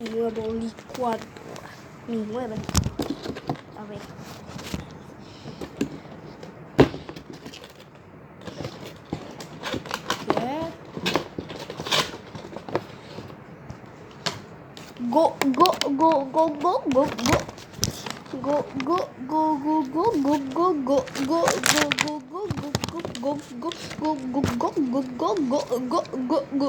Nuevo licuador. Mi nueva. A ver. ¿Qué? Go, go, go, go, go, go, go. Go, go, go, go, go, go, go, go, go, go, go, go, go, go, go, go,